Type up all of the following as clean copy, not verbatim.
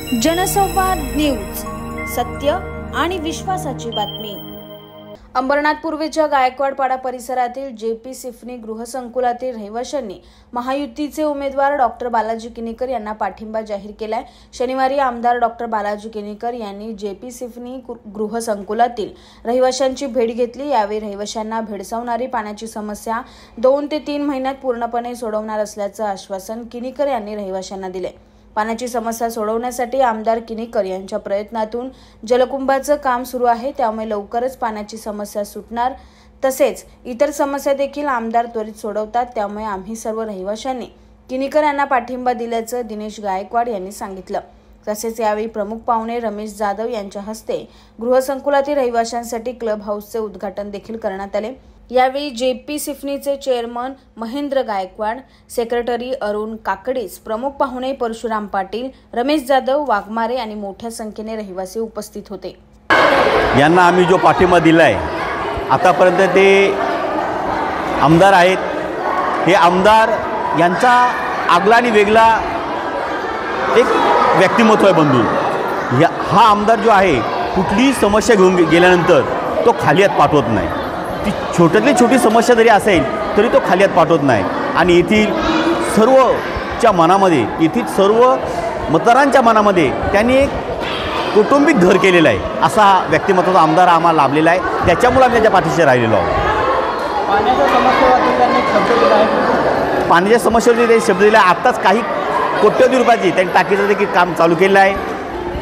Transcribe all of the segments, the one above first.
जनसंवाद न्यूज, सत्य आणि विश्वासाची बातमी। अंबरनाथ पूर्वेच्या गायकवाडपाडा परिसरातील जेपी सिफनी गृहसंकुलातील रहिवाशांनी महायुतीचे उमेदवार डॉक्टर बालाजी किनीकर यांना पाठिंबा जाहीर केलाय। शनिवारी आमदार डॉक्टर बालाजी किनीकर यांनी जेपी सिफनी गृहसंकुलातील रहिवाशांची भेट घेतली। यावेळी रहिवाशांना भेडसावणारी पाण्याची समस्या 2 ते 3 महिन्यात पूर्णपणे सोडवणार असल्याचं आश्वासन किनीकर यांनी रहिवाशांना दिले। पाण्याची समस्या सोडवण्यासाठी आमदार किनीकर यांच्या प्रयत्नातून जलकुंभाचं काम सुरू आहे, त्यामुळे लवकरच पाण्याची समस्या सुटणार। तसेच इतर समस्या देखील आमदार त्वरित सोडवतात, त्यामुळे आम्ही सर्व रहिवाशांनी किनीकर यांना पाठिंबा दिल्याचं दिनेश गायकवाड यांनी सांगितलं। तसेच यावेळी प्रमुख पाहुणे रमेश जाधव यांच्या हस्ते गृहसंकुलातील रहिवाशांसाठी क्लब हाऊसचे उद्घाटन देखील करण्यात आले। यावेळी जेपी सिफनीचे चेअरमन महेंद्र गायकवाड, सेक्रेटरी अरुण काकडीस, प्रमुख पाहुणे परशुराम पाटील, रमेश जाधव, वाघमारे आणि मोठ्या संख्येने रहिवासी उपस्थित होते। यांना आम्ही जो पाठिंबा दिलाय, आतापर्यंत ते आमदार आहेत। हे आमदार यांचा आगला आणि वेगळा एक व्यक्तिमत्व आहे बंधू। हा आमदार जो आहे, कुठलीही समस्या घेऊन गेल्यानंतर तो खाली हात पाठवत नाही। ती छोट्यातली छोटी समस्या जरी असेल तरी तो खाली हात पाठवत नाही। आणि येथील सर्वच्या मनामध्ये, येथील सर्व मतदारांच्या मनामध्ये त्यांनी एक कौटुंबिक घर केलेलं आहे। असा व्यक्तिमत्वाचा आमदार आम्हाला लाभलेला आहे, त्याच्यामुळे आम्ही त्याच्या पाठीशी राहिलेलो आहोत। पाण्याच्या समस्येवर त्यांनी शब्द दिला आहे। पाण्याच्या समस्येवर ते शब्द दिला। आत्ताच काही कोट्यवधी रुपयाची त्यांनी टाकीचं देखील काम चालू केलेलं आहे।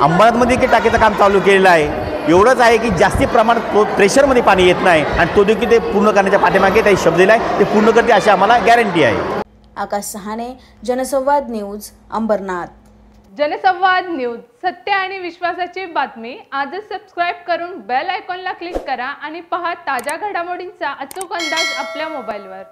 अंबरनाथमध्ये देखील टाकीचं काम चालू केलेलं आहे। एवढंच आहे की जास्ती प्रमाणात प्रेशरमध्ये पाणी येत नाही आणि तो देखील ते पूर्ण करण्याच्या पाठीमागे काही शब्द दिला आहे, ते पूर्ण करते अशी आम्हाला गॅरंटी आहे। आकाश सहाने, जनसंवाद न्यूज, अंबरनाथ। जनसंवाद न्यूज, सत्य आणि विश्वासाची बातमी। आजच सबस्क्राइब करून बेल आयकॉनला क्लिक करा आणि पहा ताज्या घडामोडींचा अचूक अंदाज आपल्या मोबाईलवर।